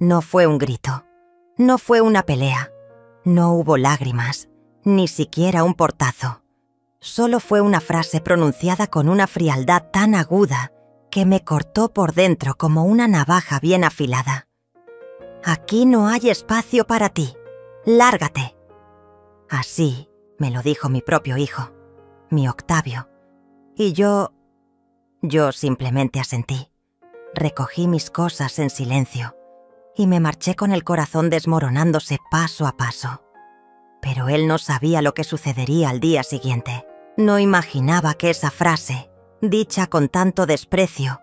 No fue un grito, no fue una pelea, no hubo lágrimas, ni siquiera un portazo. Solo fue una frase pronunciada con una frialdad tan aguda que me cortó por dentro como una navaja bien afilada. «Aquí no hay espacio para ti. Lárgate». Así me lo dijo mi propio hijo, mi Octavio. Y yo simplemente asentí. Recogí mis cosas en silencio y me marché con el corazón desmoronándose paso a paso. Pero él no sabía lo que sucedería al día siguiente. No imaginaba que esa frase, dicha con tanto desprecio,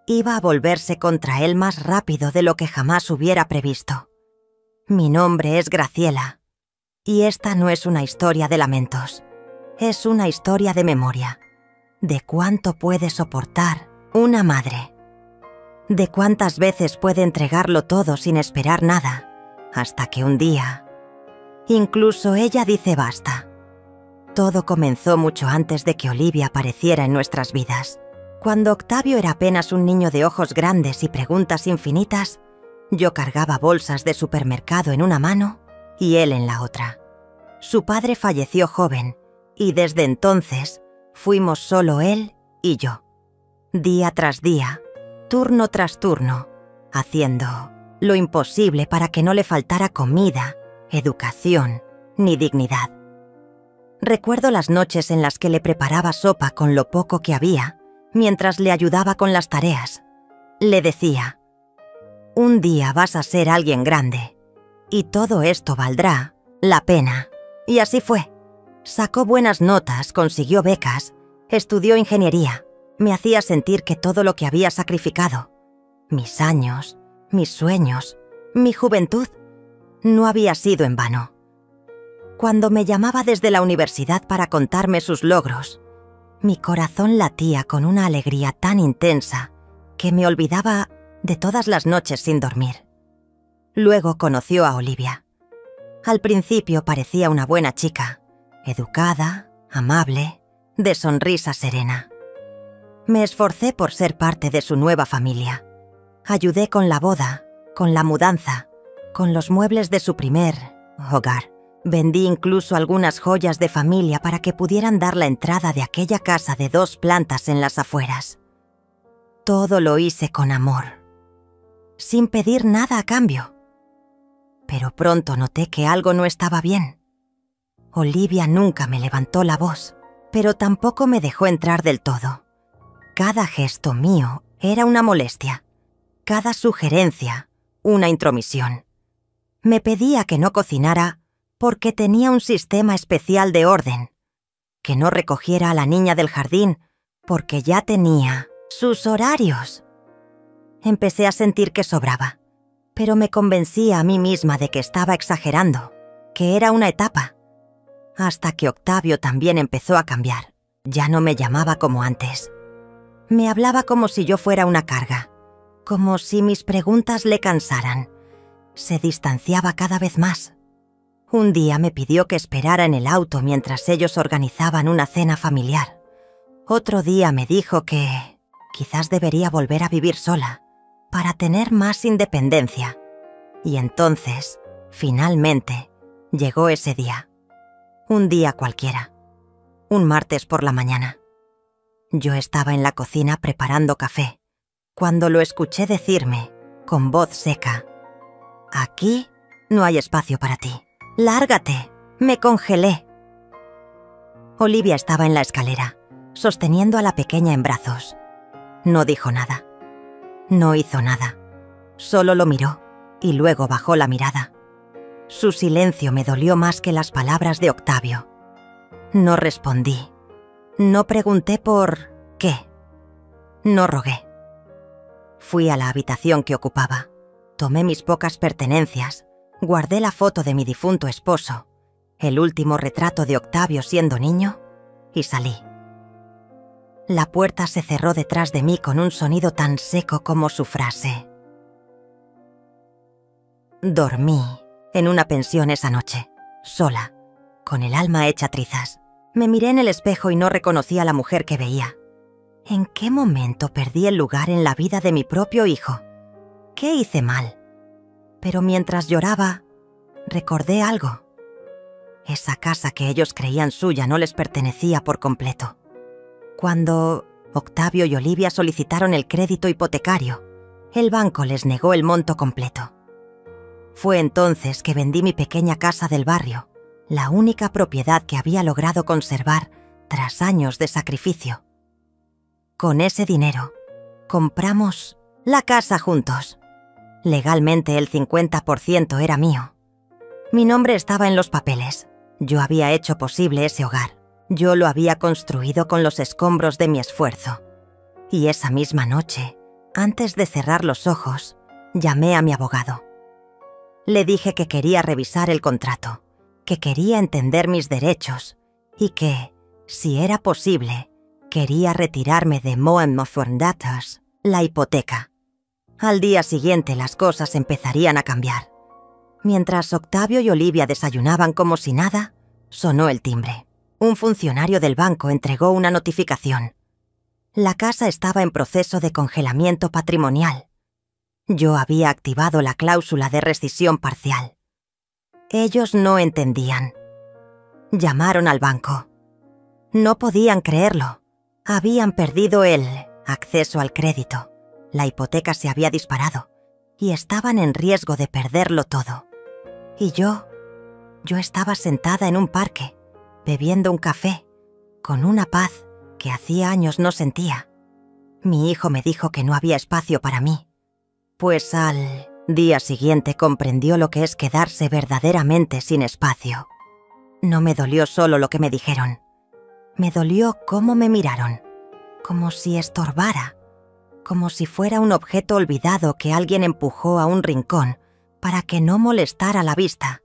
iba a volverse contra él más rápido de lo que jamás hubiera previsto. Mi nombre es Graciela, y esta no es una historia de lamentos, es una historia de memoria, de cuánto puede soportar una madre, de cuántas veces puede entregarlo todo sin esperar nada, hasta que un día, incluso ella dice basta. Todo comenzó mucho antes de que Olivia apareciera en nuestras vidas. Cuando Octavio era apenas un niño de ojos grandes y preguntas infinitas, yo cargaba bolsas de supermercado en una mano y él en la otra. Su padre falleció joven y desde entonces fuimos solo él y yo. Día tras día, turno tras turno, haciendo lo imposible para que no le faltara comida, educación ni dignidad. Recuerdo las noches en las que le preparaba sopa con lo poco que había, mientras le ayudaba con las tareas. Le decía, «Un día vas a ser alguien grande, y todo esto valdrá la pena». Y así fue. Sacó buenas notas, consiguió becas, estudió ingeniería. Me hacía sentir que todo lo que había sacrificado, mis años, mis sueños, mi juventud, no había sido en vano. Cuando me llamaba desde la universidad para contarme sus logros, mi corazón latía con una alegría tan intensa que me olvidaba de todas las noches sin dormir. Luego conoció a Olivia. Al principio parecía una buena chica, educada, amable, de sonrisa serena. Me esforcé por ser parte de su nueva familia. Ayudé con la boda, con la mudanza, con los muebles de su primer hogar. Vendí incluso algunas joyas de familia para que pudieran dar la entrada de aquella casa de 2 plantas en las afueras. Todo lo hice con amor, sin pedir nada a cambio. Pero pronto noté que algo no estaba bien. Olivia nunca me levantó la voz, pero tampoco me dejó entrar del todo. Cada gesto mío era una molestia, cada sugerencia una intromisión. Me pedía que no cocinara porque tenía un sistema especial de orden, que no recogiera a la niña del jardín porque ya tenía sus horarios. Empecé a sentir que sobraba, pero me convencía a mí misma de que estaba exagerando, que era una etapa, hasta que Octavio también empezó a cambiar. Ya no me llamaba como antes. Me hablaba como si yo fuera una carga, como si mis preguntas le cansaran. Se distanciaba cada vez más. Un día me pidió que esperara en el auto mientras ellos organizaban una cena familiar. Otro día me dijo que quizás debería volver a vivir sola para tener más independencia. Y entonces, finalmente, llegó ese día. Un día cualquiera. Un martes por la mañana. Yo estaba en la cocina preparando café, cuando lo escuché decirme, con voz seca, «Aquí no hay espacio para ti. ¡Lárgate! Me congelé». Olivia estaba en la escalera, sosteniendo a la pequeña en brazos. No dijo nada. No hizo nada. Solo lo miró y luego bajó la mirada. Su silencio me dolió más que las palabras de Octavio. No respondí. No pregunté por qué. No rogué. Fui a la habitación que ocupaba. Tomé mis pocas pertenencias. Guardé la foto de mi difunto esposo, el último retrato de Octavio siendo niño, y salí. La puerta se cerró detrás de mí con un sonido tan seco como su frase. Dormí en una pensión esa noche, sola, con el alma hecha trizas. Me miré en el espejo y no reconocí a la mujer que veía. ¿En qué momento perdí el lugar en la vida de mi propio hijo? ¿Qué hice mal? Pero mientras lloraba, recordé algo. Esa casa que ellos creían suya no les pertenecía por completo. Cuando Octavio y Olivia solicitaron el crédito hipotecario, el banco les negó el monto completo. Fue entonces que vendí mi pequeña casa del barrio, la única propiedad que había logrado conservar tras años de sacrificio. Con ese dinero, compramos la casa juntos. Legalmente el 50% era mío. Mi nombre estaba en los papeles. Yo había hecho posible ese hogar. Yo lo había construido con los escombros de mi esfuerzo. Y esa misma noche, antes de cerrar los ojos, llamé a mi abogado. Le dije que quería revisar el contrato, que quería entender mis derechos y que, si era posible, quería retirarme de Moen Moffondatas, la hipoteca. Al día siguiente las cosas empezarían a cambiar. Mientras Octavio y Olivia desayunaban como si nada, sonó el timbre. Un funcionario del banco entregó una notificación. La casa estaba en proceso de congelamiento patrimonial. Yo había activado la cláusula de rescisión parcial. Ellos no entendían. Llamaron al banco. No podían creerlo. Habían perdido el acceso al crédito. La hipoteca se había disparado y estaban en riesgo de perderlo todo. Y yo estaba sentada en un parque, bebiendo un café, con una paz que hacía años no sentía. Mi hijo me dijo que no había espacio para mí, pues al día siguiente comprendió lo que es quedarse verdaderamente sin espacio. No me dolió solo lo que me dijeron. Me dolió cómo me miraron, como si estorbara, como si fuera un objeto olvidado que alguien empujó a un rincón para que no molestara la vista.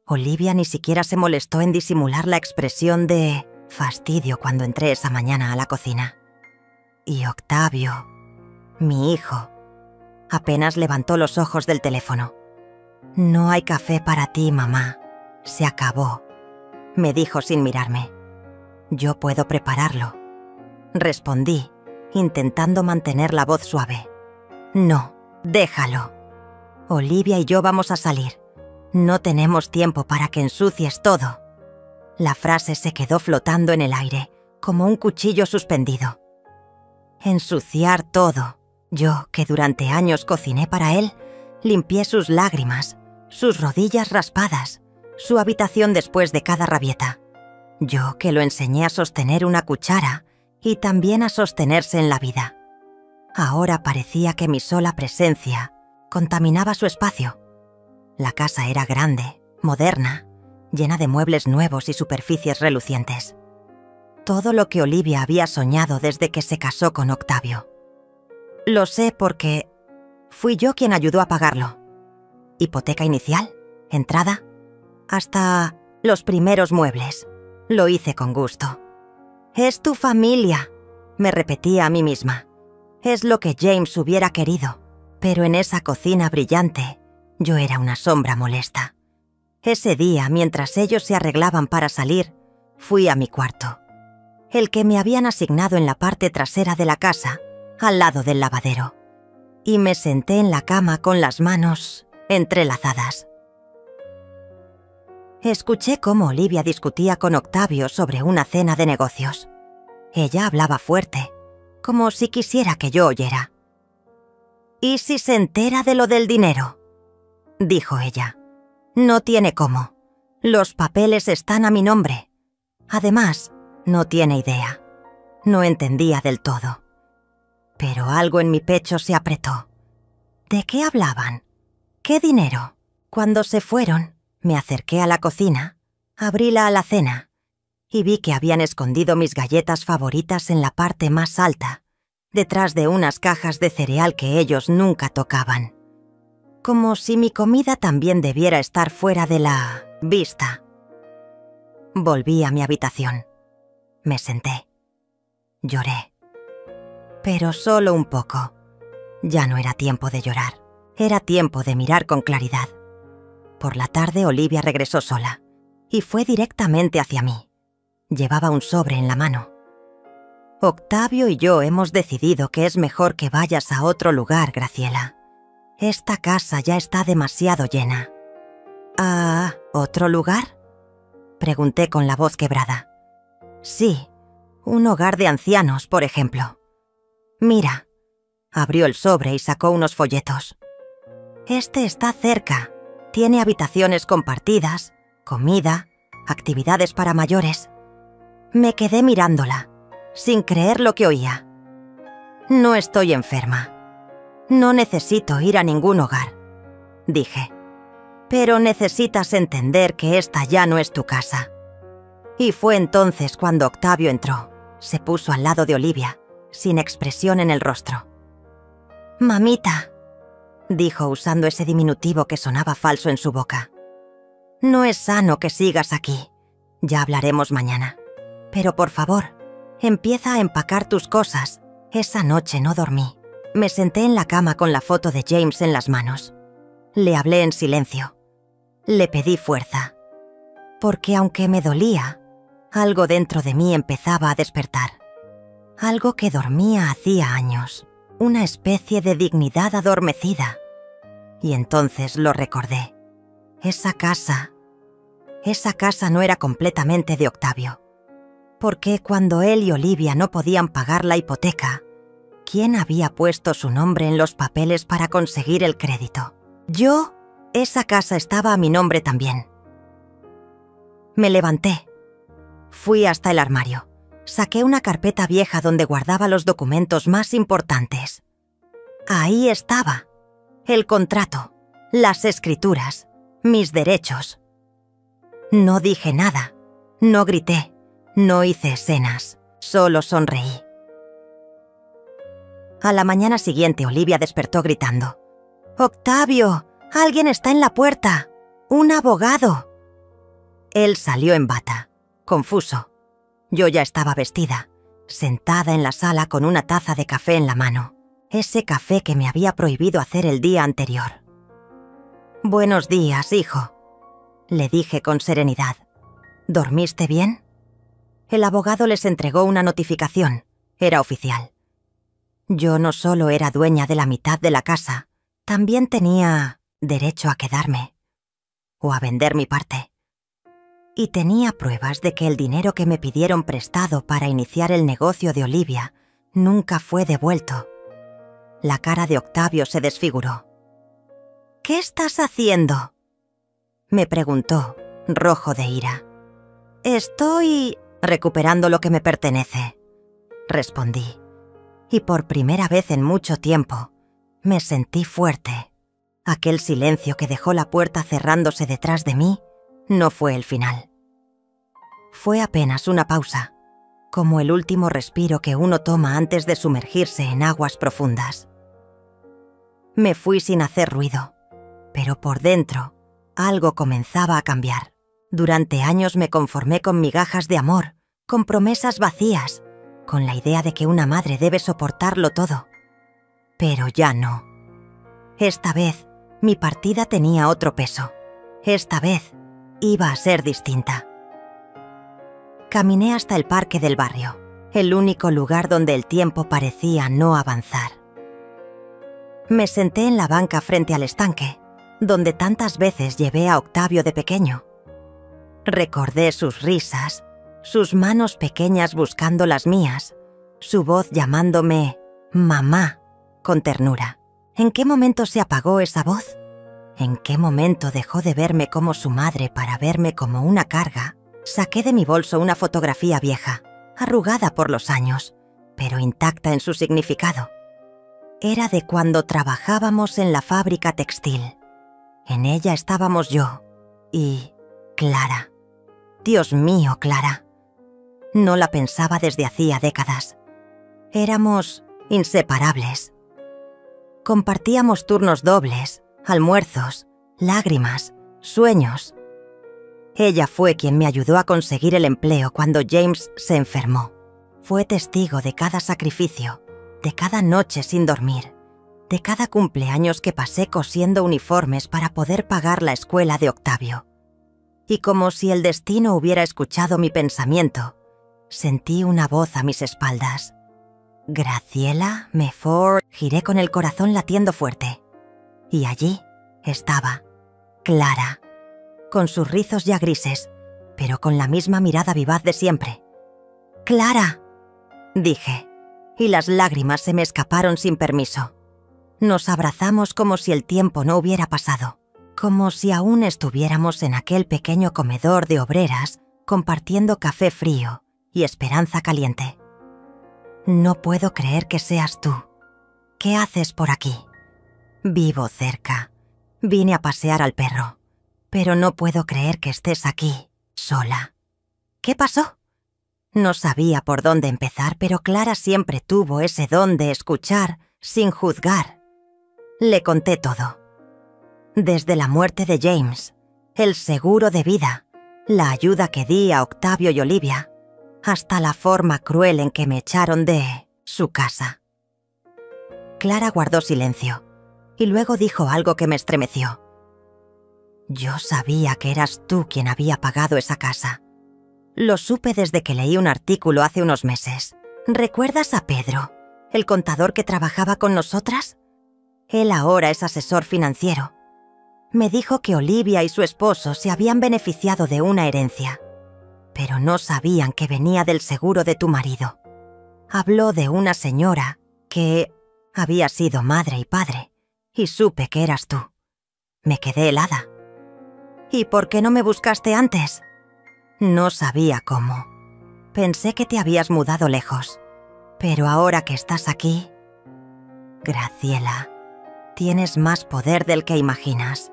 Olivia ni siquiera se molestó en disimular la expresión de fastidio cuando entré esa mañana a la cocina. Y Octavio, mi hijo, apenas levantó los ojos del teléfono. «No hay café para ti, mamá. Se acabó», me dijo sin mirarme. «Yo puedo prepararlo», respondí, intentando mantener la voz suave. «No, déjalo. Olivia y yo vamos a salir. No tenemos tiempo para que ensucies todo». La frase se quedó flotando en el aire, como un cuchillo suspendido. Ensuciar todo. Yo, que durante años cociné para él, limpié sus lágrimas, sus rodillas raspadas, su habitación después de cada rabieta. Yo, que lo enseñé a sostener una cuchara y también a sostenerse en la vida. Ahora parecía que mi sola presencia contaminaba su espacio. La casa era grande, moderna, llena de muebles nuevos y superficies relucientes. Todo lo que Olivia había soñado desde que se casó con Octavio. Lo sé porque fui yo quien ayudó a pagarlo. Hipoteca inicial, entrada, hasta los primeros muebles. Lo hice con gusto. «Es tu familia», me repetía a mí misma. Es lo que James hubiera querido, pero en esa cocina brillante yo era una sombra molesta. Ese día, mientras ellos se arreglaban para salir, fui a mi cuarto, el que me habían asignado en la parte trasera de la casa, al lado del lavadero, y me senté en la cama con las manos entrelazadas. Escuché cómo Olivia discutía con Octavio sobre una cena de negocios. Ella hablaba fuerte, como si quisiera que yo oyera. «¿Y si se entera de lo del dinero?», dijo ella. «No tiene cómo. Los papeles están a mi nombre. Además, no tiene idea. No entendía del todo. Pero algo en mi pecho se apretó. ¿De qué hablaban? ¿Qué dinero?» Cuando se fueron, me acerqué a la cocina, abrí la alacena y vi que habían escondido mis galletas favoritas en la parte más alta, detrás de unas cajas de cereal que ellos nunca tocaban. Como si mi comida también debiera estar fuera de la vista. Volví a mi habitación. Me senté. Lloré. Pero solo un poco. Ya no era tiempo de llorar. Era tiempo de mirar con claridad. Por la tarde Olivia regresó sola y fue directamente hacia mí. Llevaba un sobre en la mano. «Octavio y yo hemos decidido que es mejor que vayas a otro lugar, Graciela. Esta casa ya está demasiado llena. ¿A otro lugar?, pregunté con la voz quebrada. Sí, un hogar de ancianos, por ejemplo. Mira, abrió el sobre y sacó unos folletos. Este está cerca. Tiene habitaciones compartidas, comida, actividades para mayores. Me quedé mirándola, sin creer lo que oía. No estoy enferma. No necesito ir a ningún hogar, dije. Pero necesitas entender que esta ya no es tu casa. Y fue entonces cuando Octavio entró. Se puso al lado de Olivia, sin expresión en el rostro. «Mamita», dijo usando ese diminutivo que sonaba falso en su boca. «No es sano que sigas aquí. Ya hablaremos mañana. Pero por favor, empieza a empacar tus cosas. Esa noche no dormí. Me senté en la cama con la foto de James en las manos. Le hablé en silencio. Le pedí fuerza. Porque aunque me dolía, algo dentro de mí empezaba a despertar. Algo que dormía hacía años. Una especie de dignidad adormecida. Y entonces lo recordé. Esa casa no era completamente de Octavio. Porque cuando él y Olivia no podían pagar la hipoteca, ¿quién había puesto su nombre en los papeles para conseguir el crédito? Yo. Esa casa estaba a mi nombre también. Me levanté. Fui hasta el armario. Saqué una carpeta vieja donde guardaba los documentos más importantes. Ahí estaba. El contrato, las escrituras, mis derechos. No dije nada. No grité. No hice escenas. Solo sonreí. A la mañana siguiente, Olivia despertó gritando. «¡Octavio! ¡Alguien está en la puerta! ¡Un abogado!». Él salió en bata, confuso. Yo ya estaba vestida, sentada en la sala con una taza de café en la mano. Ese café que me había prohibido hacer el día anterior. «Buenos días, hijo», le dije con serenidad. «¿Dormiste bien?». El abogado les entregó una notificación. Era oficial. Yo no solo era dueña de la mitad de la casa, también tenía derecho a quedarme o a vender mi parte. Y tenía pruebas de que el dinero que me pidieron prestado para iniciar el negocio de Olivia nunca fue devuelto. La cara de Octavio se desfiguró. «¿Qué estás haciendo?», me preguntó, rojo de ira. «Estoy recuperando lo que me pertenece», respondí. Y por primera vez en mucho tiempo, me sentí fuerte. Aquel silencio que dejó la puerta cerrándose detrás de mí no fue el final. Fue apenas una pausa, como el último respiro que uno toma antes de sumergirse en aguas profundas. Me fui sin hacer ruido, pero por dentro algo comenzaba a cambiar. Durante años me conformé con migajas de amor, con promesas vacías, con la idea de que una madre debe soportarlo todo. Pero ya no. Esta vez, mi partida tenía otro peso. Esta vez, iba a ser distinta. Caminé hasta el parque del barrio, el único lugar donde el tiempo parecía no avanzar. Me senté en la banca frente al estanque, donde tantas veces llevé a Octavio de pequeño. Recordé sus risas, sus manos pequeñas buscando las mías, su voz llamándome mamá con ternura. ¿En qué momento se apagó esa voz? ¿En qué momento dejó de verme como su madre para verme como una carga? Saqué de mi bolso una fotografía vieja, arrugada por los años, pero intacta en su significado. Era de cuando trabajábamos en la fábrica textil. En ella estábamos yo y Clara. Dios mío, Clara. No la pensaba desde hacía décadas. Éramos inseparables. Compartíamos turnos dobles, almuerzos, lágrimas, sueños. Ella fue quien me ayudó a conseguir el empleo cuando James se enfermó. Fue testigo de cada sacrificio, de cada noche sin dormir, de cada cumpleaños que pasé cosiendo uniformes para poder pagar la escuela de Octavio. Y como si el destino hubiera escuchado mi pensamiento, sentí una voz a mis espaldas. «Graciela Mefor», giré con el corazón latiendo fuerte. Y allí estaba Clara, con sus rizos ya grises, pero con la misma mirada vivaz de siempre. «¡Clara!», dije, y las lágrimas se me escaparon sin permiso. Nos abrazamos como si el tiempo no hubiera pasado, como si aún estuviéramos en aquel pequeño comedor de obreras compartiendo café frío y esperanza caliente. «No puedo creer que seas tú. ¿Qué haces por aquí?». «Vivo cerca. Vine a pasear al perro. Pero no puedo creer que estés aquí, sola». «¿Qué pasó?». No sabía por dónde empezar, pero Clara siempre tuvo ese don de escuchar sin juzgar. Le conté todo. Desde la muerte de James, el seguro de vida, la ayuda que di a Octavio y Olivia, hasta la forma cruel en que me echaron de su casa. Clara guardó silencio y luego dijo algo que me estremeció. «Yo sabía que eras tú quien había pagado esa casa. Lo supe desde que leí un artículo hace unos meses. ¿Recuerdas a Pedro, el contador que trabajaba con nosotras? Él ahora es asesor financiero. Me dijo que Olivia y su esposo se habían beneficiado de una herencia, pero no sabían que venía del seguro de tu marido. Habló de una señora que había sido madre y padre, y supe que eras tú. Me quedé helada». «¿Y por qué no me buscaste antes?». «No sabía cómo. Pensé que te habías mudado lejos. Pero ahora que estás aquí...». «Graciela, tienes más poder del que imaginas».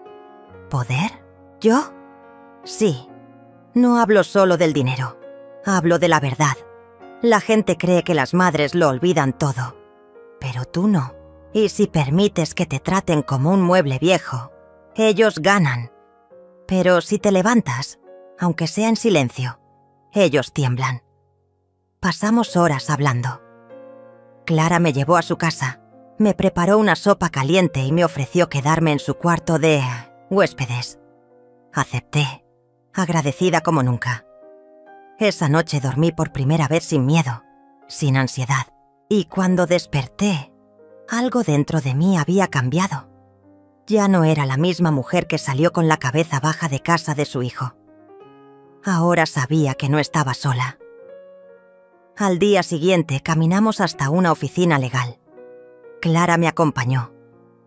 «¿Poder? ¿Yo?». «Sí. No hablo solo del dinero. Hablo de la verdad. La gente cree que las madres lo olvidan todo. Pero tú no. Y si permites que te traten como un mueble viejo, ellos ganan. Pero si te levantas, aunque sea en silencio, ellos tiemblan». Pasamos horas hablando. Clara me llevó a su casa, me preparó una sopa caliente y me ofreció quedarme en su cuarto de huéspedes. Acepté, agradecida como nunca. Esa noche dormí por primera vez sin miedo, sin ansiedad, y cuando desperté, algo dentro de mí había cambiado. Ya no era la misma mujer que salió con la cabeza baja de casa de su hijo. Ahora sabía que no estaba sola. Al día siguiente caminamos hasta una oficina legal. Clara me acompañó.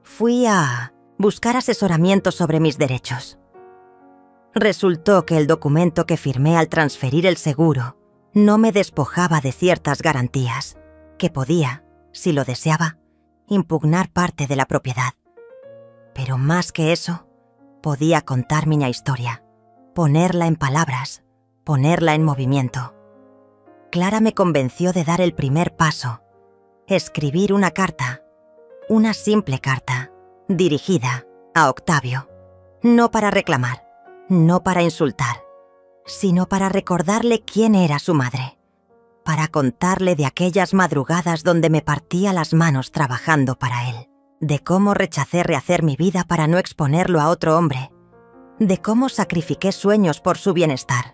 Fui a buscar asesoramiento sobre mis derechos. Resultó que el documento que firmé al transferir el seguro no me despojaba de ciertas garantías, que podía, si lo deseaba, impugnar parte de la propiedad. Pero más que eso, podía contar mi historia, ponerla en palabras, ponerla en movimiento. Clara me convenció de dar el primer paso, escribir una carta, una simple carta, dirigida a Octavio, no para reclamar, no para insultar, sino para recordarle quién era su madre, para contarle de aquellas madrugadas donde me partía las manos trabajando para él, de cómo rechacé rehacer mi vida para no exponerlo a otro hombre, de cómo sacrifiqué sueños por su bienestar.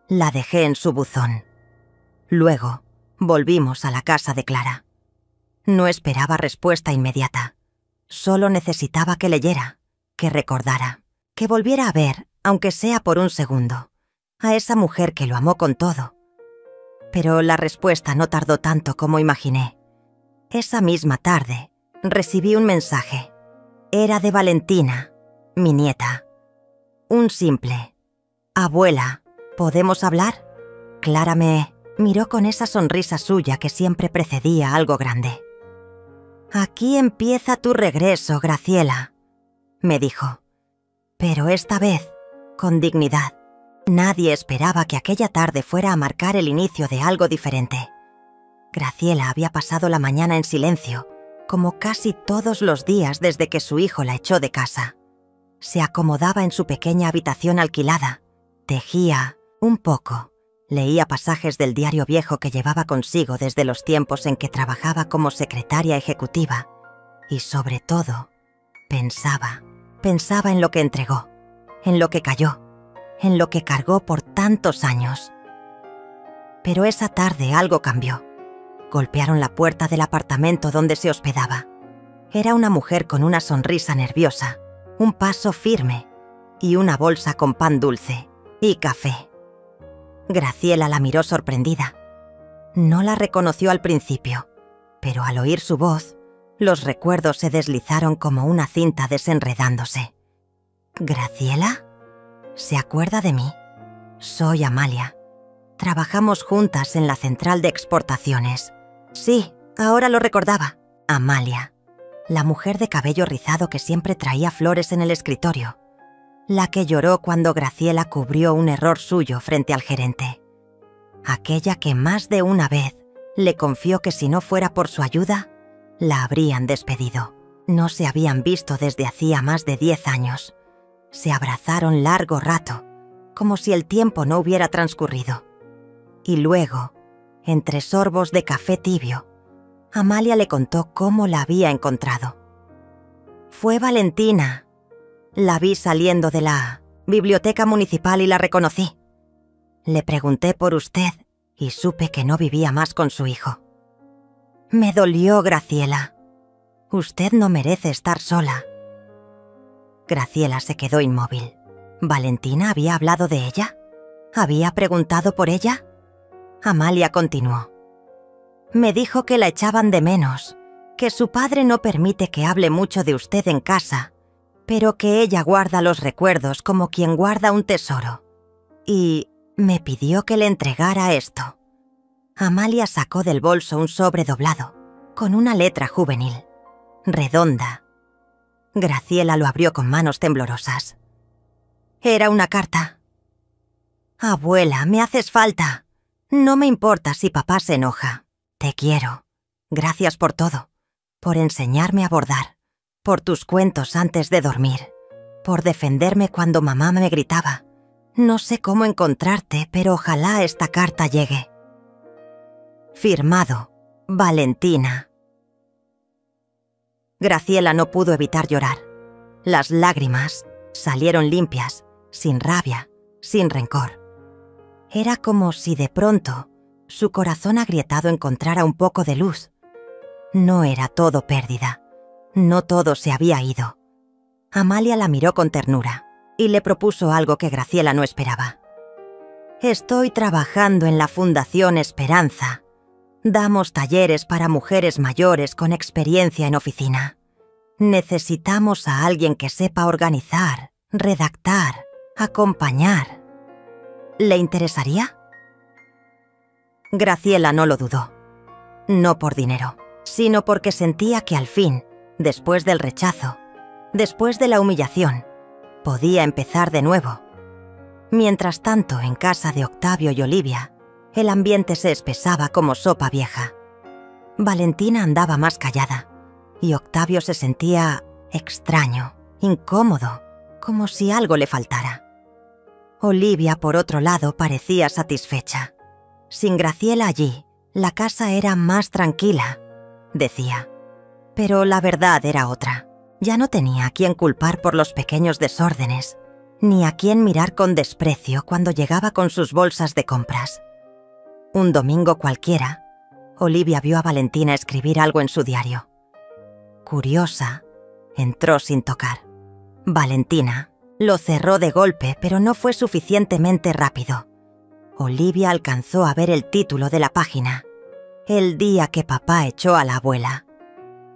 La dejé en su buzón. Luego, volvimos a la casa de Clara. No esperaba respuesta inmediata. Solo necesitaba que leyera, que recordara, que volviera a ver, aunque sea por un segundo, a esa mujer que lo amó con todo. Pero la respuesta no tardó tanto como imaginé. Esa misma tarde, recibí un mensaje. Era de Valentina, mi nieta. Un simple: «Abuela, ¿podemos hablar?». Clara me miró con esa sonrisa suya que siempre precedía a algo grande. «Aquí empieza tu regreso, Graciela», me dijo. Pero esta vez, con dignidad. Nadie esperaba que aquella tarde fuera a marcar el inicio de algo diferente. Graciela había pasado la mañana en silencio, como casi todos los días desde que su hijo la echó de casa. Se acomodaba en su pequeña habitación alquilada, tejía un poco, leía pasajes del diario viejo que llevaba consigo desde los tiempos en que trabajaba como secretaria ejecutiva y, sobre todo, pensaba en lo que entregó, en lo que cayó, en lo que cargó por tantos años. Pero esa tarde algo cambió. Golpearon la puerta del apartamento donde se hospedaba. Era una mujer con una sonrisa nerviosa, un paso firme y una bolsa con pan dulce y café. Graciela la miró sorprendida. No la reconoció al principio, pero al oír su voz, los recuerdos se deslizaron como una cinta desenredándose. ¿Graciela? ¿Se acuerda de mí? Soy Amalia. Trabajamos juntas en la central de exportaciones. Sí, ahora lo recordaba. Amalia, la mujer de cabello rizado que siempre traía flores en el escritorio. La que lloró cuando Graciela cubrió un error suyo frente al gerente. Aquella que más de una vez le confió que si no fuera por su ayuda, la habrían despedido. No se habían visto desde hacía más de 10 años. Se abrazaron largo rato, como si el tiempo no hubiera transcurrido. Y luego, entre sorbos de café tibio, Amalia le contó cómo la había encontrado. Fue Valentina. La vi saliendo de la biblioteca municipal y la reconocí. Le pregunté por usted y supe que no vivía más con su hijo. Me dolió, Graciela. Usted no merece estar sola. Graciela se quedó inmóvil. ¿Valentina había hablado de ella? ¿Había preguntado por ella? Amalia continuó. Me dijo que la echaban de menos, que su padre no permite que hable mucho de usted en casa, pero que ella guarda los recuerdos como quien guarda un tesoro. Y me pidió que le entregara esto. Amalia sacó del bolso un sobre doblado, con una letra juvenil, redonda. Graciela lo abrió con manos temblorosas. Era una carta. Abuela, me haces falta. No me importa si papá se enoja. Te quiero. Gracias por todo. Por enseñarme a bordar. Por tus cuentos antes de dormir. Por defenderme cuando mamá me gritaba. No sé cómo encontrarte, pero ojalá esta carta llegue. Firmado, Valentina. Graciela no pudo evitar llorar. Las lágrimas salieron limpias, sin rabia, sin rencor. Era como si de pronto su corazón agrietado encontrara un poco de luz. No era todo pérdida. No todo se había ido. Amalia la miró con ternura y le propuso algo que Graciela no esperaba. Estoy trabajando en la Fundación Esperanza. Damos talleres para mujeres mayores con experiencia en oficina. Necesitamos a alguien que sepa organizar, redactar, acompañar. ¿Le interesaría? Graciela no lo dudó. No por dinero, sino porque sentía que al fin, después del rechazo, después de la humillación, podía empezar de nuevo. Mientras tanto, en casa de Octavio y Olivia, el ambiente se espesaba como sopa vieja. Valentina andaba más callada, y Octavio se sentía extraño, incómodo, como si algo le faltara. Olivia, por otro lado, parecía satisfecha. Sin Graciela allí, la casa era más tranquila, decía. Pero la verdad era otra. Ya no tenía a quién culpar por los pequeños desórdenes, ni a quién mirar con desprecio cuando llegaba con sus bolsas de compras. Un domingo cualquiera, Olivia vio a Valentina escribir algo en su diario. Curiosa, entró sin tocar. Valentina lo cerró de golpe, pero no fue suficientemente rápido. Olivia alcanzó a ver el título de la página. El día que papá echó a la abuela.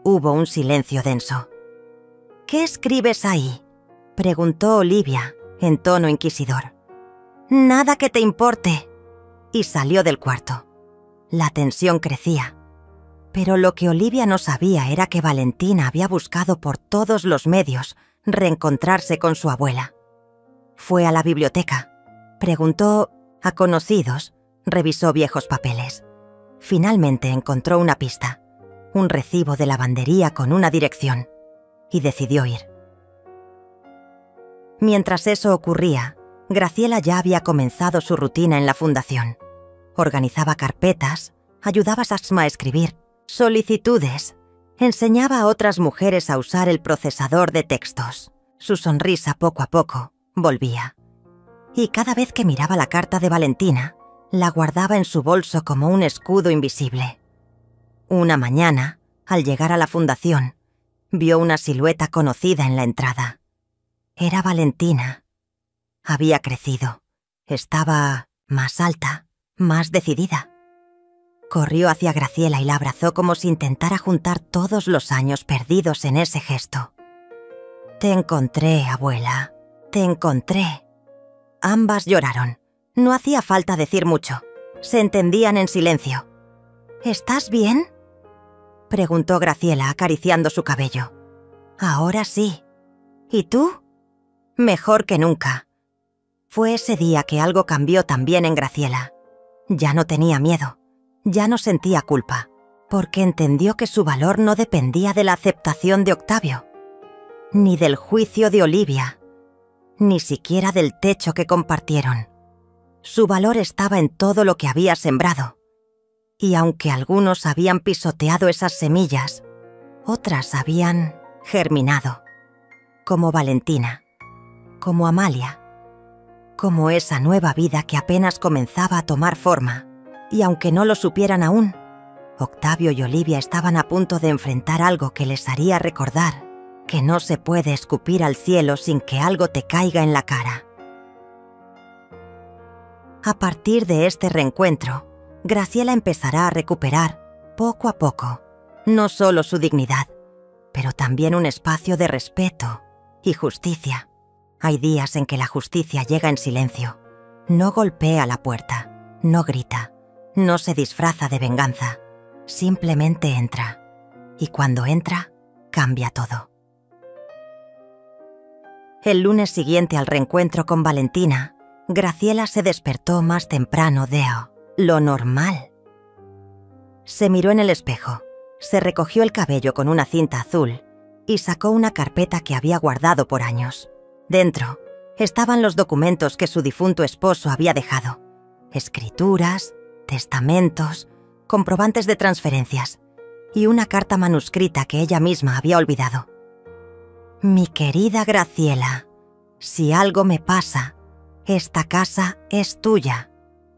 Hubo un silencio denso. ¿Qué escribes ahí?, preguntó Olivia, en tono inquisidor. Nada que te importe. Y salió del cuarto. La tensión crecía. Pero lo que Olivia no sabía era que Valentina había buscado por todos los medios reencontrarse con su abuela. Fue a la biblioteca. Preguntó a conocidos, revisó viejos papeles. Finalmente encontró una pista, un recibo de lavandería con una dirección, y decidió ir. Mientras eso ocurría, Graciela ya había comenzado su rutina en la fundación. Organizaba carpetas, ayudaba a Sasma a escribir solicitudes, enseñaba a otras mujeres a usar el procesador de textos. Su sonrisa poco a poco volvía. Y cada vez que miraba la carta de Valentina, la guardaba en su bolso como un escudo invisible. Una mañana, al llegar a la fundación, vio una silueta conocida en la entrada. Era Valentina. Había crecido. Estaba más alta, más decidida. Corrió hacia Graciela y la abrazó como si intentara juntar todos los años perdidos en ese gesto. «Te encontré, abuela. Te encontré». Ambas lloraron. No hacía falta decir mucho. Se entendían en silencio. «¿Estás bien?», preguntó Graciela acariciando su cabello. «Ahora sí. ¿Y tú?». «Mejor que nunca». Fue ese día que algo cambió también en Graciela. Ya no tenía miedo. Ya no sentía culpa, porque entendió que su valor no dependía de la aceptación de Octavio, ni del juicio de Olivia, ni siquiera del techo que compartieron. Su valor estaba en todo lo que había sembrado. Y aunque algunos habían pisoteado esas semillas, otras habían germinado, como Valentina, como Amalia, como esa nueva vida que apenas comenzaba a tomar forma. Y aunque no lo supieran aún, Octavio y Olivia estaban a punto de enfrentar algo que les haría recordar que no se puede escupir al cielo sin que algo te caiga en la cara. A partir de este reencuentro, Graciela empezará a recuperar, poco a poco, no solo su dignidad, pero también un espacio de respeto y justicia. Hay días en que la justicia llega en silencio, no golpea la puerta, no grita, no se disfraza de venganza, simplemente entra. Y cuando entra, cambia todo. El lunes siguiente al reencuentro con Valentina, Graciela se despertó más temprano de lo normal. Se miró en el espejo, se recogió el cabello con una cinta azul y sacó una carpeta que había guardado por años. Dentro estaban los documentos que su difunto esposo había dejado: escrituras, testamentos, comprobantes de transferencias y una carta manuscrita que ella misma había olvidado. «Mi querida Graciela, si algo me pasa, esta casa es tuya.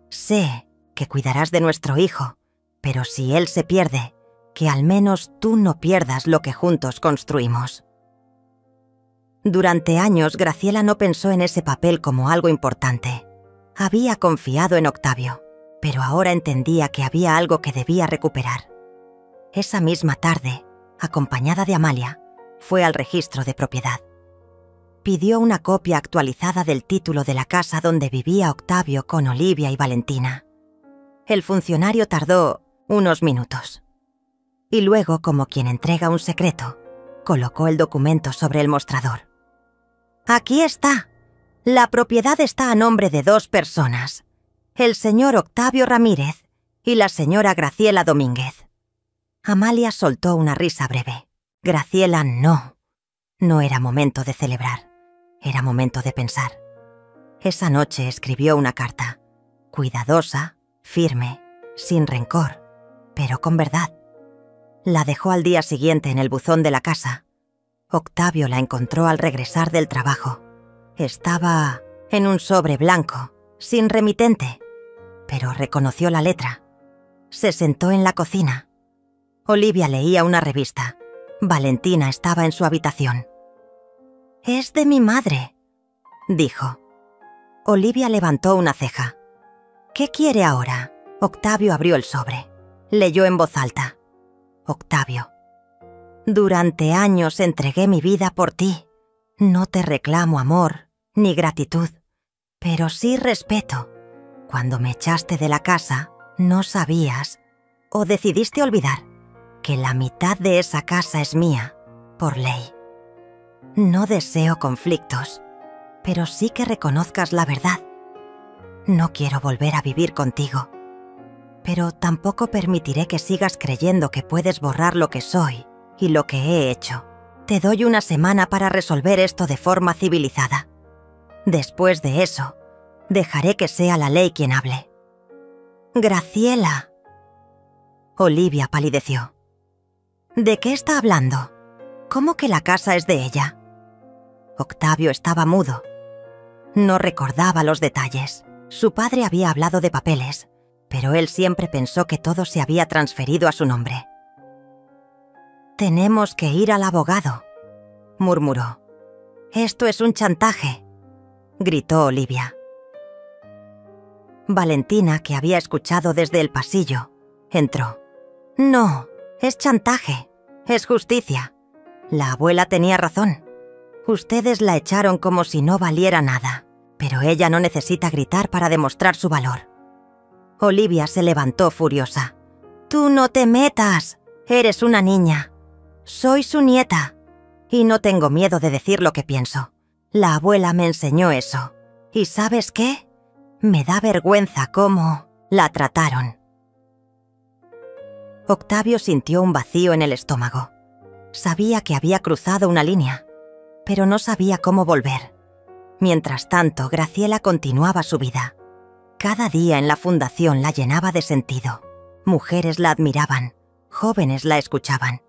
Sé que cuidarás de nuestro hijo, pero si él se pierde, que al menos tú no pierdas lo que juntos construimos». Durante años, Graciela no pensó en ese papel como algo importante. Había confiado en Octavio, pero ahora entendía que había algo que debía recuperar. Esa misma tarde, acompañada de Amalia, fue al registro de propiedad. Pidió una copia actualizada del título de la casa donde vivía Octavio con Olivia y Valentina. El funcionario tardó unos minutos. Y luego, como quien entrega un secreto, colocó el documento sobre el mostrador. «Aquí está. La propiedad está a nombre de 2 personas. El señor Octavio Ramírez y la señora Graciela Domínguez». Amalia soltó una risa breve. Graciela no. No era momento de celebrar. Era momento de pensar. Esa noche escribió una carta. Cuidadosa, firme, sin rencor, pero con verdad. La dejó al día siguiente en el buzón de la casa. Octavio la encontró al regresar del trabajo. Estaba en un sobre blanco, sin remitente, pero reconoció la letra. Se sentó en la cocina. Olivia leía una revista. Valentina estaba en su habitación. «Es de mi madre», dijo. Olivia levantó una ceja. «¿Qué quiere ahora?». Octavio abrió el sobre. Leyó en voz alta. «Octavio, durante años entregué mi vida por ti. No te reclamo amor ni gratitud, pero sí respeto. Cuando me echaste de la casa, no sabías, o decidiste olvidar, que la mitad de esa casa es mía, por ley. No deseo conflictos, pero sí que reconozcas la verdad. No quiero volver a vivir contigo, pero tampoco permitiré que sigas creyendo que puedes borrar lo que soy y lo que he hecho. Te doy una semana para resolver esto de forma civilizada. Después de eso, dejaré que sea la ley quien hable». «Graciela». Olivia palideció. «¿De qué está hablando? ¿Cómo que la casa es de ella?». Octavio estaba mudo. No recordaba los detalles. Su padre había hablado de papeles, pero él siempre pensó que todo se había transferido a su nombre. Tenemos que ir al abogado, murmuró. Esto es un chantaje, gritó Olivia. Valentina, que había escuchado desde el pasillo, entró. No, es chantaje, es justicia. La abuela tenía razón. Ustedes la echaron como si no valiera nada, pero ella no necesita gritar para demostrar su valor. Olivia se levantó furiosa. Tú no te metas, eres una niña. Soy su nieta, y no tengo miedo de decir lo que pienso. La abuela me enseñó eso. ¿Y sabes qué? Me da vergüenza cómo la trataron. Octavio sintió un vacío en el estómago. Sabía que había cruzado una línea, pero no sabía cómo volver. Mientras tanto, Graciela continuaba su vida. Cada día en la fundación la llenaba de sentido. Mujeres la admiraban, jóvenes la escuchaban,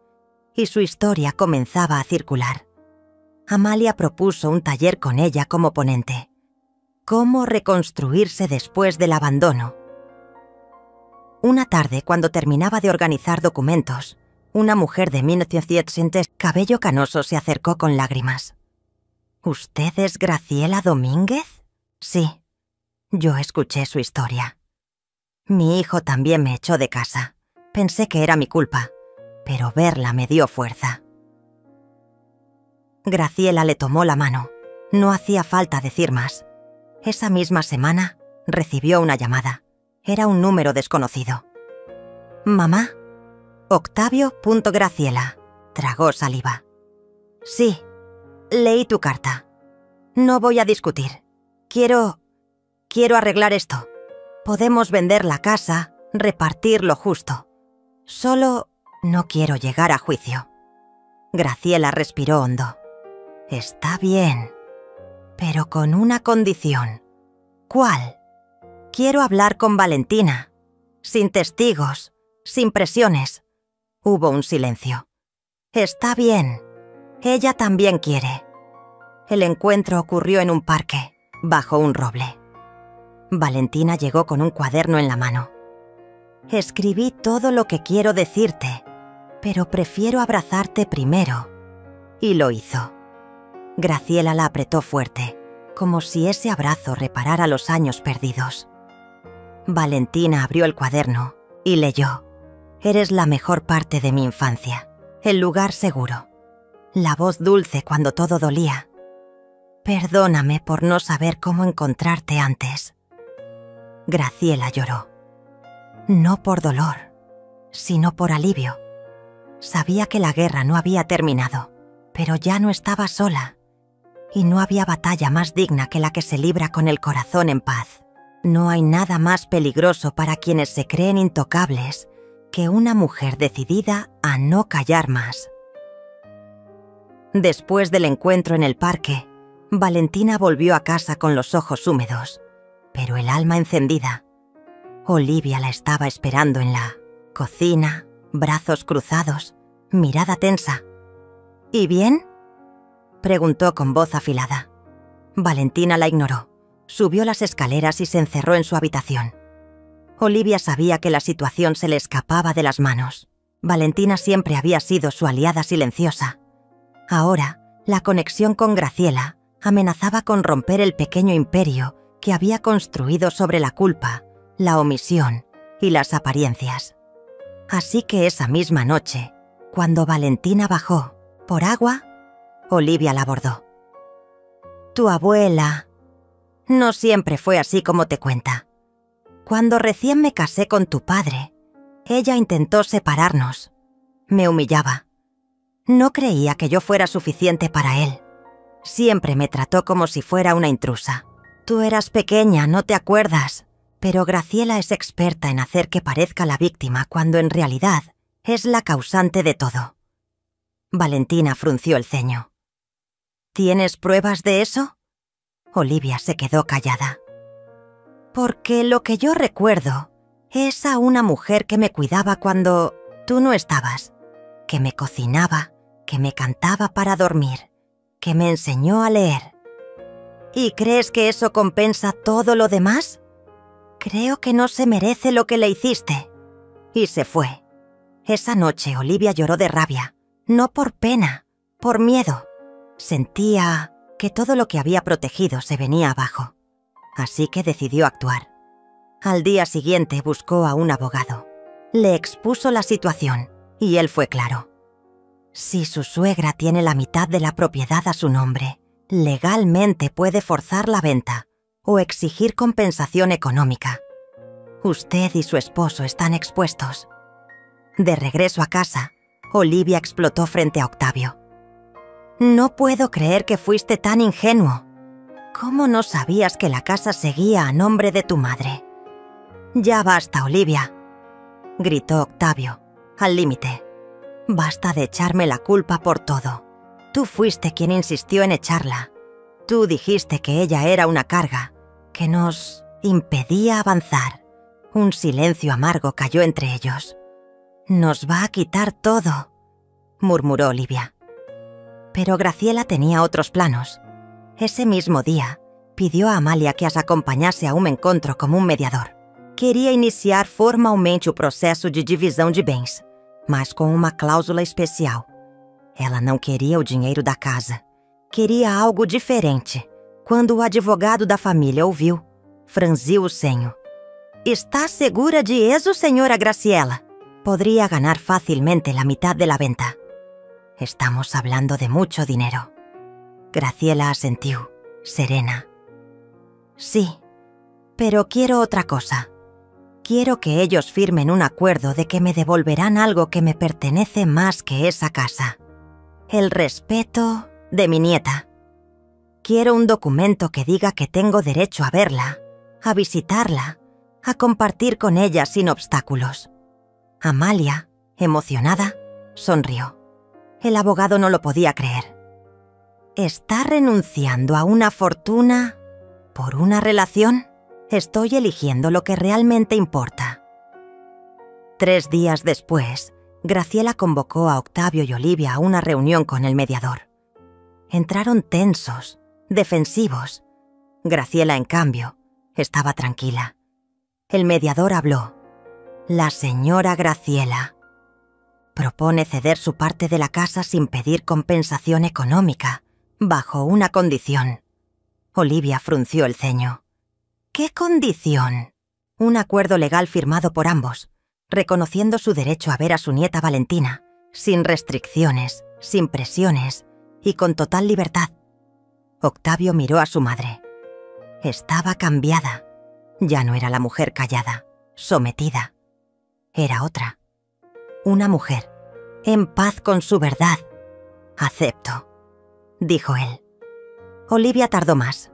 y su historia comenzaba a circular. Amalia propuso un taller con ella como ponente. ¿Cómo reconstruirse después del abandono? Una tarde, cuando terminaba de organizar documentos, una mujer de 1980, cabello canoso, se acercó con lágrimas. ¿Usted es Graciela Domínguez? Sí, yo escuché su historia. Mi hijo también me echó de casa. Pensé que era mi culpa, pero verla me dio fuerza. Graciela le tomó la mano. No hacía falta decir más. Esa misma semana recibió una llamada. Era un número desconocido. «Mamá, Octavio.Graciela». Tragó saliva. «Sí, leí tu carta. No voy a discutir. Quiero arreglar esto. Podemos vender la casa, repartir lo justo. Solo no quiero llegar a juicio». Graciela respiró hondo. «Está bien, pero con una condición». «¿Cuál?» «Quiero hablar con Valentina, sin testigos, sin presiones». Hubo un silencio. «Está bien, ella también quiere». El encuentro ocurrió en un parque, bajo un roble. Valentina llegó con un cuaderno en la mano. «Escribí todo lo que quiero decirte, pero prefiero abrazarte primero». Y lo hizo. Graciela la apretó fuerte, como si ese abrazo reparara los años perdidos. Valentina abrió el cuaderno y leyó. «Eres la mejor parte de mi infancia, el lugar seguro, la voz dulce cuando todo dolía. Perdóname por no saber cómo encontrarte antes». Graciela lloró. No por dolor, sino por alivio. Sabía que la guerra no había terminado, pero ya no estaba sola. Y no había batalla más digna que la que se libra con el corazón en paz. No hay nada más peligroso para quienes se creen intocables que una mujer decidida a no callar más. Después del encuentro en el parque, Valentina volvió a casa con los ojos húmedos, pero el alma encendida. Olivia la estaba esperando en la cocina, brazos cruzados, mirada tensa. «¿Y bien?», preguntó con voz afilada. Valentina la ignoró, subió las escaleras y se encerró en su habitación. Olivia sabía que la situación se le escapaba de las manos. Valentina siempre había sido su aliada silenciosa. Ahora, la conexión con Graciela amenazaba con romper el pequeño imperio que había construido sobre la culpa, la omisión y las apariencias. Así que esa misma noche, cuando Valentina bajó por agua, Olivia la abordó. «Tu abuela no siempre fue así como te cuenta. Cuando recién me casé con tu padre, ella intentó separarnos. Me humillaba. No creía que yo fuera suficiente para él. Siempre me trató como si fuera una intrusa. Tú eras pequeña, no te acuerdas, pero Graciela es experta en hacer que parezca la víctima cuando en realidad es la causante de todo». Valentina frunció el ceño. «¿Tienes pruebas de eso?». Olivia se quedó callada. «Porque lo que yo recuerdo es a una mujer que me cuidaba cuando tú no estabas, que me cocinaba, que me cantaba para dormir, que me enseñó a leer. ¿Y crees que eso compensa todo lo demás? Creo que no se merece lo que le hiciste». Y se fue. Esa noche Olivia lloró de rabia. No por pena, por miedo. Sentía que todo lo que había protegido se venía abajo. Así que decidió actuar. Al día siguiente buscó a un abogado. Le expuso la situación y él fue claro. Si su suegra tiene la mitad de la propiedad a su nombre, legalmente puede forzar la venta o exigir compensación económica. Usted y su esposo están expuestos. De regreso a casa, Olivia explotó frente a Octavio. No puedo creer que fuiste tan ingenuo. ¿Cómo no sabías que la casa seguía a nombre de tu madre? Ya basta, Olivia, gritó Octavio, al límite. Basta de echarme la culpa por todo. Tú fuiste quien insistió en echarla. Tú dijiste que ella era una carga, que nos impedía avanzar. Un silencio amargo cayó entre ellos. Nos va a quitar todo, murmuró Olivia. Pero Graciela tenía otros planos. Ese mismo día, pidió a Amália que as acompanhasse a um encontro como um mediador. Queria iniciar formalmente o processo de divisão de bens, mas com uma cláusula especial. Ela não queria o dinheiro da casa. Queria algo diferente. Quando o advogado da família ouviu, franziu o senho. ¿Está segura de eso, señora Graciela? Podría ganar fácilmente la mitad de la venta. Estamos hablando de mucho dinero. Graciela asintió, serena. Sí, pero quiero otra cosa. Quiero que ellos firmen un acuerdo de que me devolverán algo que me pertenece más que esa casa. El respeto de mi nieta. Quiero un documento que diga que tengo derecho a verla, a visitarla, a compartir con ella sin obstáculos. Amália, emocionada, sonrió. El abogado no lo podía creer. ¿Está renunciando a una fortuna por una relación? Estoy eligiendo lo que realmente importa. 3 días después, Graciela convocó a Octavio y Olivia a una reunión con el mediador. Entraron tensos, defensivos. Graciela, en cambio, estaba tranquila. El mediador habló. La señora Graciela propone ceder su parte de la casa sin pedir compensación económica, bajo una condición. Olivia frunció el ceño. ¿Qué condición? Un acuerdo legal firmado por ambos, reconociendo su derecho a ver a su nieta Valentina, sin restricciones, sin presiones y con total libertad. Octavio miró a su madre. Estaba cambiada. Ya no era la mujer callada, sometida. Era otra. Una mujer, en paz con su verdad. Acepto, dijo él. Olivia tardó más.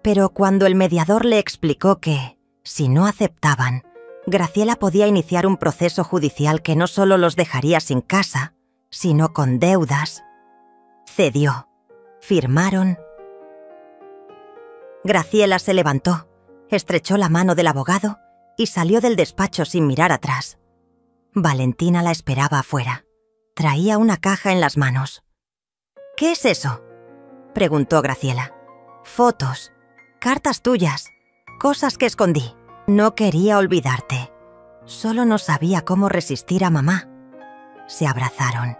Pero cuando el mediador le explicó que, si no aceptaban, Graciela podía iniciar un proceso judicial que no solo los dejaría sin casa, sino con deudas, cedió. Firmaron. Graciela se levantó, estrechó la mano del abogado y salió del despacho sin mirar atrás. Valentina la esperaba afuera. Traía una caja en las manos. ¿Qué es eso?, preguntó Graciela. Fotos, cartas tuyas, cosas que escondí. No quería olvidarte. Solo no sabía cómo resistir a mamá. Se abrazaron.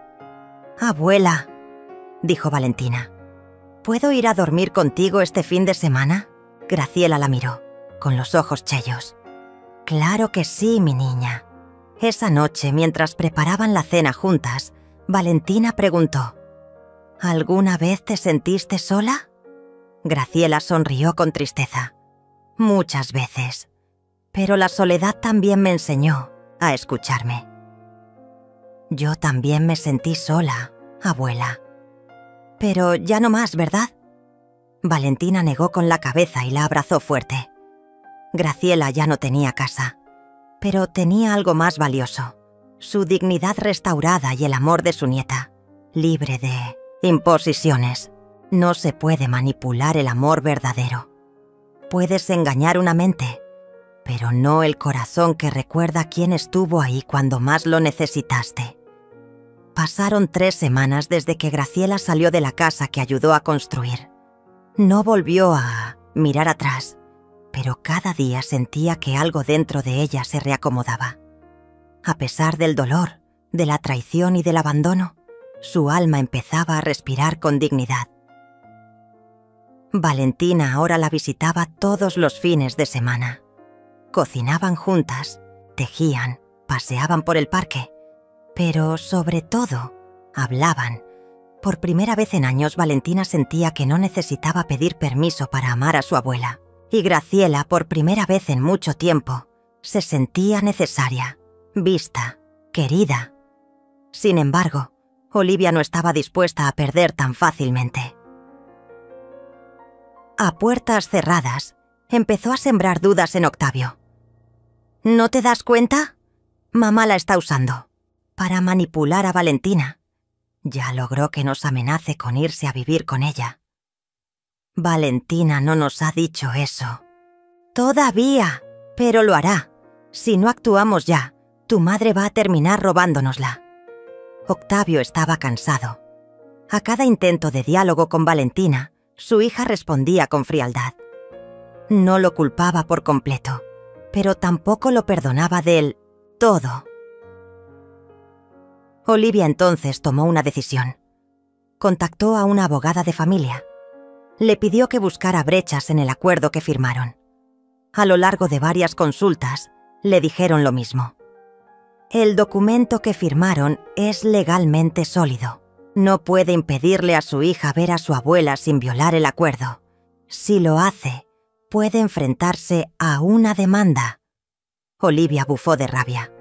Abuela, dijo Valentina, ¿puedo ir a dormir contigo este fin de semana? Graciela la miró, con los ojos chellos. Claro que sí, mi niña. Esa noche, mientras preparaban la cena juntas, Valentina preguntó, ¿alguna vez te sentiste sola? Graciela sonrió con tristeza. Muchas veces. Pero la soledad también me enseñó a escucharme. Yo también me sentí sola, abuela. Pero ya no más, ¿verdad? Valentina negó con la cabeza y la abrazó fuerte. Graciela ya no tenía casa, pero tenía algo más valioso, su dignidad restaurada y el amor de su nieta, libre de imposiciones. No se puede manipular el amor verdadero. Puedes engañar una mente, pero no el corazón que recuerda quién estuvo ahí cuando más lo necesitaste. Pasaron 3 semanas desde que Graciela salió de la casa que ayudó a construir. No volvió a mirar atrás, pero cada día sentía que algo dentro de ella se reacomodaba. A pesar del dolor, de la traición y del abandono, Su alma empezaba a respirar con dignidad. Valentina ahora la visitaba todos los fines de semana. Cocinaban juntas, tejían, paseaban por el parque, pero sobre todo, hablaban. Por primera vez en años, Valentina sentía que no necesitaba pedir permiso para amar a su abuela. Y Graciela, por primera vez en mucho tiempo, se sentía necesaria, vista, querida. Sin embargo, Olivia no estaba dispuesta a perder tan fácilmente. A puertas cerradas, empezó a sembrar dudas en Octavio. ¿No te das cuenta? Mamá la está usando para manipular a Valentina. Ya logró que nos amenace con irse a vivir con ella. Valentina no nos ha dicho eso. Todavía, pero lo hará. Si no actuamos ya, tu madre va a terminar robándonosla. Octavio estaba cansado. A cada intento de diálogo con Valentina, su hija respondía con frialdad. No lo culpaba por completo, pero tampoco lo perdonaba del todo. Olivia entonces tomó una decisión. Contactó a una abogada de familia. Le pidió que buscara brechas en el acuerdo que firmaron. A lo largo de varias consultas, le dijeron lo mismo. El documento que firmaron es legalmente sólido. No puede impedirle a su hija ver a su abuela sin violar el acuerdo. Si lo hace, puede enfrentarse a una demanda. Olivia bufó de rabia.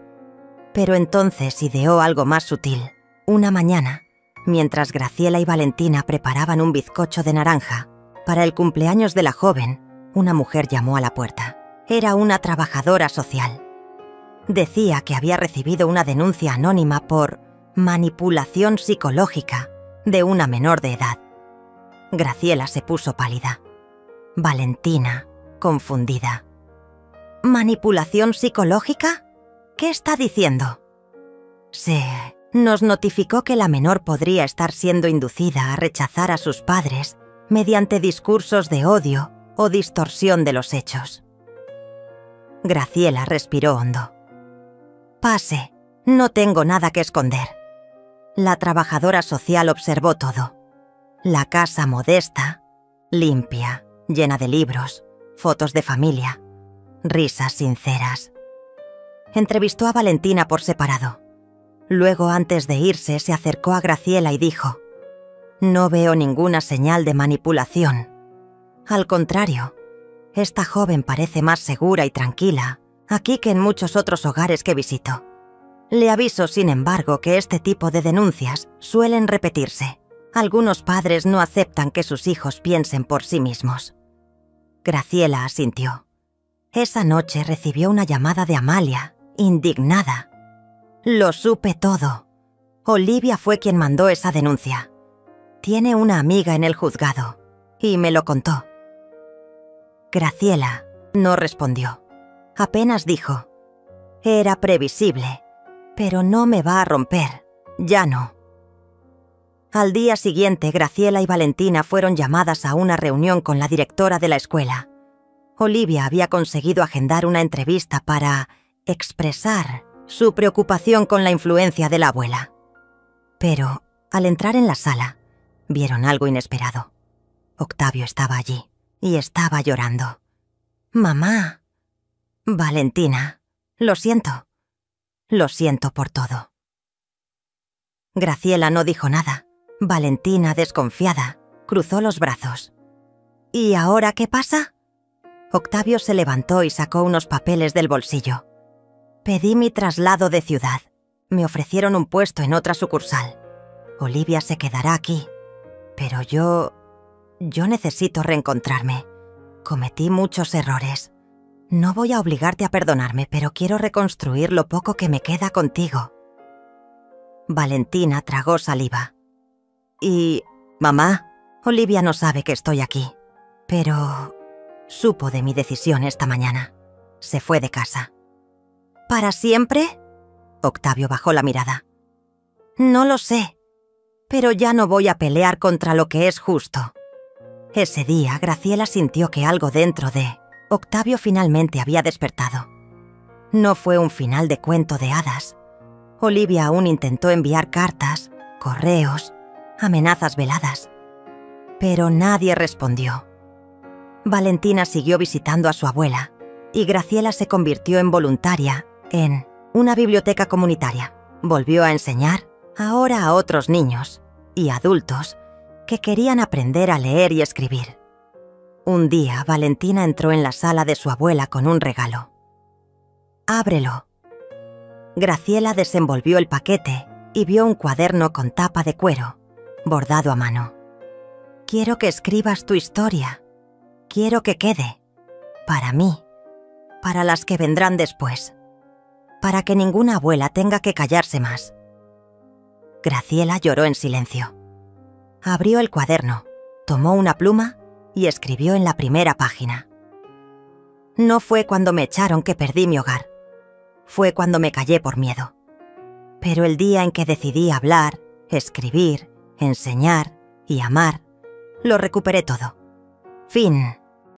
Pero entonces ideó algo más sutil. Una mañana, mientras Graciela y Valentina preparaban un bizcocho de naranja, para el cumpleaños de la joven, una mujer llamó a la puerta. Era una trabajadora social. Decía que había recibido una denuncia anónima por manipulación psicológica de una menor de edad. Graciela se puso pálida. Valentina, confundida. ¿Manipulación psicológica? ¿Qué está diciendo? Nos notificó que la menor podría estar siendo inducida a rechazar a sus padres mediante discursos de odio o distorsión de los hechos. Graciela respiró hondo. Pase, no tengo nada que esconder. La trabajadora social observó todo. La casa modesta, limpia, llena de libros, fotos de familia, risas sinceras. Entrevistó a Valentina por separado. Luego, antes de irse, se acercó a Graciela y dijo: «No veo ninguna señal de manipulación. Al contrario, esta joven parece más segura y tranquila aquí que en muchos otros hogares que visito. Le aviso, sin embargo, que este tipo de denuncias suelen repetirse. Algunos padres no aceptan que sus hijos piensen por sí mismos». Graciela asintió. Esa noche recibió una llamada de Amalia, indignada. «Lo supe todo. Olivia fue quien mandó esa denuncia. Tiene una amiga en el juzgado y me lo contó». Graciela no respondió. Apenas dijo: «Era previsible, pero no me va a romper, ya no». Al día siguiente, Graciela y Valentina fueron llamadas a una reunión con la directora de la escuela. Olivia había conseguido agendar una entrevista para expresar su preocupación con la influencia de la abuela. Pero, al entrar en la sala, vieron algo inesperado. Octavio estaba allí y estaba llorando. «Mamá». «Valentina, lo siento. Lo siento por todo». Graciela no dijo nada. Valentina, desconfiada, cruzó los brazos. «¿Y ahora qué pasa?» Octavio se levantó y sacó unos papeles del bolsillo. «Pedí mi traslado de ciudad. Me ofrecieron un puesto en otra sucursal. Olivia se quedará aquí. Pero yo necesito reencontrarme. Cometí muchos errores. No voy a obligarte a perdonarme, pero quiero reconstruir lo poco que me queda contigo». Valentina tragó saliva. «Y, mamá, Olivia no sabe que estoy aquí, pero supo de mi decisión esta mañana. Se fue de casa». «¿Para siempre?» Octavio bajó la mirada. «No lo sé, pero ya no voy a pelear contra lo que es justo». Ese día, Graciela sintió que algo dentro de Octavio finalmente había despertado. No fue un final de cuento de hadas. Olivia aún intentó enviar cartas, correos, amenazas veladas. Pero nadie respondió. Valentina siguió visitando a su abuela y Graciela se convirtió en voluntaria en una biblioteca comunitaria. Volvió a enseñar, ahora a otros niños y adultos que querían aprender a leer y escribir. Un día, Valentina entró en la sala de su abuela con un regalo. «Ábrelo». Graciela desenvolvió el paquete y vio un cuaderno con tapa de cuero, bordado a mano. «Quiero que escribas tu historia. Quiero que quede. Para mí. Para las que vendrán después. Para que ninguna abuela tenga que callarse más». Graciela lloró en silencio. Abrió el cuaderno, tomó una pluma y escribió en la primera página. «No fue cuando me echaron que perdí mi hogar. Fue cuando me callé por miedo. Pero el día en que decidí hablar, escribir, enseñar y amar, lo recuperé todo. Fin».